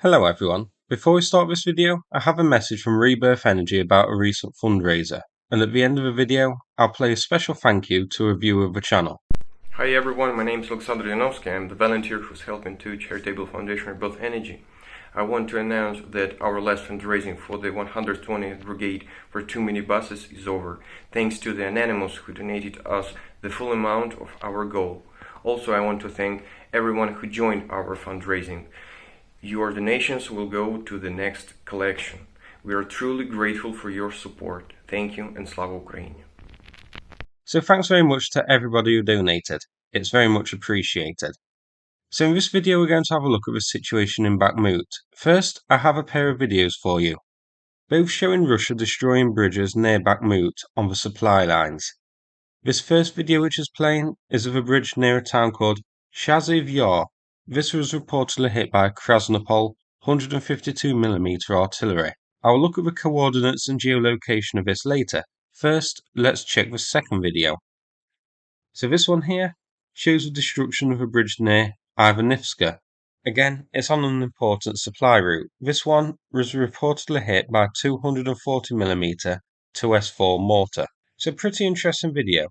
Hello everyone. Before we start this video, I have a message from Rebirth Energy about a recent fundraiser, and at the end of the video, I'll play a special thank you to a viewer of the channel. Hi everyone, my name is Ivanivske. I'm the volunteer who's helping to charitable foundation Rebirth Energy. I want to announce that our last fundraising for the 120th Brigade for 2 minibuses is over, thanks to the anonymous who donated us the full amount of our goal. Also, I want to thank everyone who joined our fundraising. Your donations will go to the next collection. We are truly grateful for your support. Thank you, and Slava Ukraini. So thanks very much to everybody who donated. It's very much appreciated. So in this video we're going to have a look at the situation in Bakhmut. First, I have a pair of videos for you, both showing Russia destroying bridges near Bakhmut on the supply lines. This first video which is playing is of a bridge near a town called Chasiv Yar. This was reportedly hit by Krasnopol 152mm artillery. I'll look at the coordinates and geolocation of this later. First, let's check the second video. So this one here shows the destruction of a bridge near Ivanivske. Again, it's on an important supply route. This one was reportedly hit by 240mm 2S4 mortar. So pretty interesting video.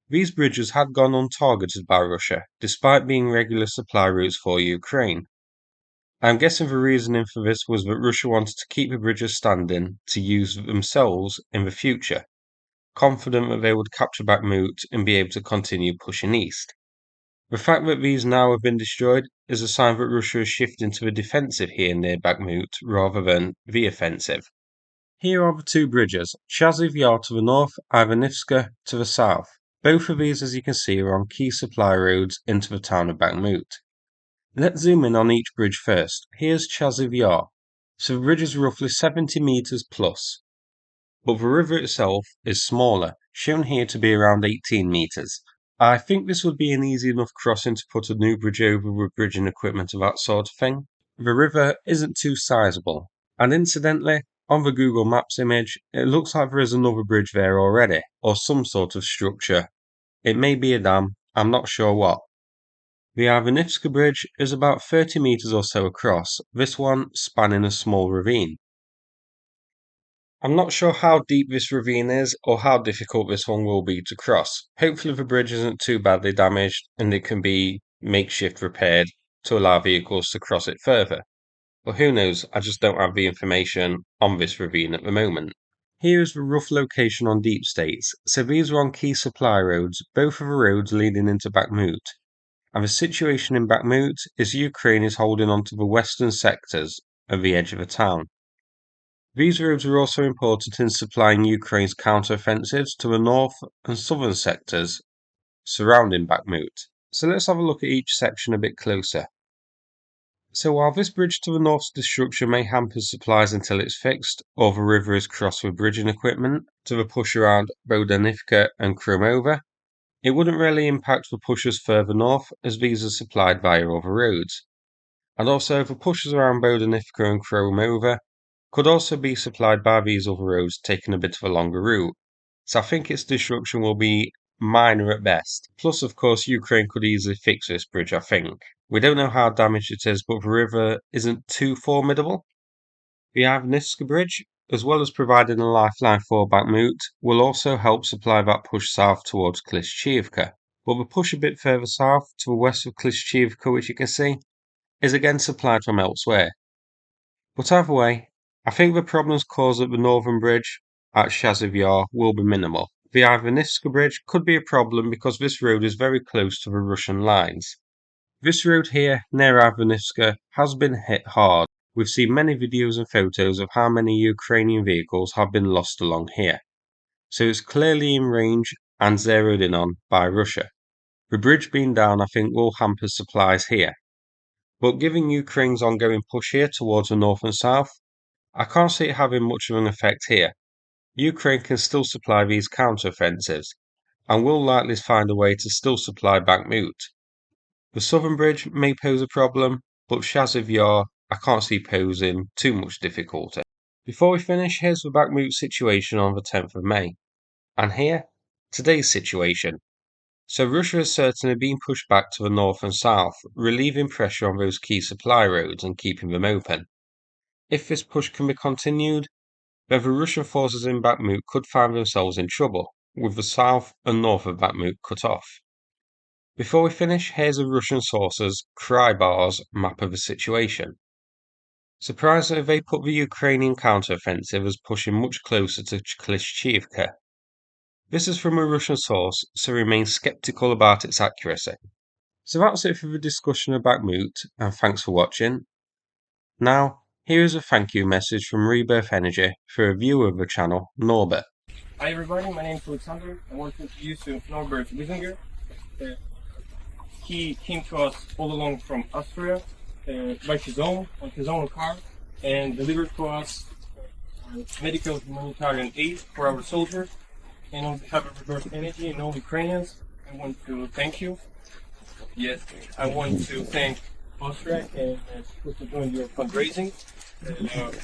These bridges had gone untargeted by Russia, despite being regular supply routes for Ukraine. I'm guessing the reasoning for this was that Russia wanted to keep the bridges standing to use themselves in the future, confident that they would capture Bakhmut and be able to continue pushing east. The fact that these now have been destroyed is a sign that Russia is shifting to the defensive here near Bakhmut rather than the offensive. Here are the two bridges, Chasiv Yar to the north, Ivanivske to the south. Both of these, as you can see, are on key supply roads into the town of Bakhmut. Let's zoom in on each bridge first. Here's Chasiv Yar. So the bridge is roughly 70 meters plus, but the river itself is smaller, shown here to be around 18 meters. I think this would be an easy enough crossing to put a new bridge over with bridging equipment of that sort of thing. The river isn't too sizable, and incidentally, on the Google Maps image, it looks like there is another bridge there already, or some sort of structure. It may be a dam, I'm not sure what. The Ivanivske bridge is about 30 meters or so across, this one spanning a small ravine. I'm not sure how deep this ravine is or how difficult this one will be to cross. Hopefully the bridge isn't too badly damaged and it can be makeshift repaired to allow vehicles to cross it further. But who knows, I just don't have the information on this ravine at the moment. Here is the rough location on deep states. So these are on key supply roads, both of the roads leading into Bakhmut. And the situation in Bakhmut is Ukraine is holding on to the western sectors of the edge of the town. These roads are also important in supplying Ukraine's counteroffensives to the north and southern sectors surrounding Bakhmut. So let's have a look at each section a bit closer. So while this bridge to the north's destruction may hamper supplies until it's fixed, or the river is crossed with bridging equipment to the push around Bodanivka and Kromova, it wouldn't really impact the pushers further north as these are supplied via other roads. And also the pushers around Bodanivka and Kromova could also be supplied by these other roads taking a bit of a longer route. So I think its destruction will be minor at best. Plus, of course, Ukraine could easily fix this bridge, I think. We don't know how damaged it is, but the river isn't too formidable. The Ivanivske bridge, as well as providing a lifeline for Bakhmut, will also help supply that push south towards Klishchiivka. But the push a bit further south to the west of Klishchiivka, which you can see, is again supplied from elsewhere. But either way, I think the problems caused at the northern bridge at Chasiv Yar will be minimal. The Ivanivske bridge could be a problem because this road is very close to the Russian lines. This road here, near Ivanivske, has been hit hard. We've seen many videos and photos of how many Ukrainian vehicles have been lost along here. So it's clearly in range and zeroed in on by Russia. The bridge being down, I think, will hamper supplies here. But given Ukraine's ongoing push here towards the north and south, I can't see it having much of an effect here. Ukraine can still supply these counteroffensives, and will likely find a way to still supply Bakhmut. The southern bridge may pose a problem, but Chasiv Yar I can't see posing too much difficulty. Before we finish, here's the Bakhmut situation on the 10th of May. And here, today's situation. So Russia has certainly been pushed back to the north and south, relieving pressure on those key supply roads and keeping them open. If this push can be continued, then the Russian forces in Bakhmut could find themselves in trouble, with the south and north of Bakhmut cut off. Before we finish, here's a Russian source's Krybar's map of the situation. Surprisingly, they put the Ukrainian counteroffensive as pushing much closer to Klishchiivka. This is from a Russian source, so remain skeptical about its accuracy. So that's it for the discussion of Bakhmut, and thanks for watching. Now, here is a thank you message from Rebirth Energy for a viewer of the channel, Norbert. Hi everybody, my name is Alexander. I want to introduce you to Norbert Wiesinger. He came to us all along from Austria by his own, on his own car, and delivered to us medical humanitarian aid for our soldiers. And on behalf of Rebirth Energy and all Ukrainians, I want to thank you. Yes, I want to thank Austria and for doing your fundraising.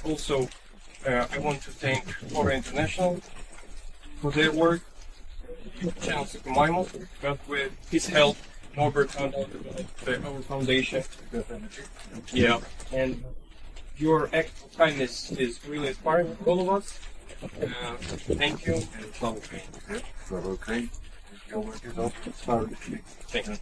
Also, I want to thank Fora International for their work, Channel Sukumaimos, but with his help, Norbert found out our foundation. Yeah, and your act of kindness is really inspiring for all of us. Thank you. And it's all okay. It's all okay. Your work is also inspiring. Thank you.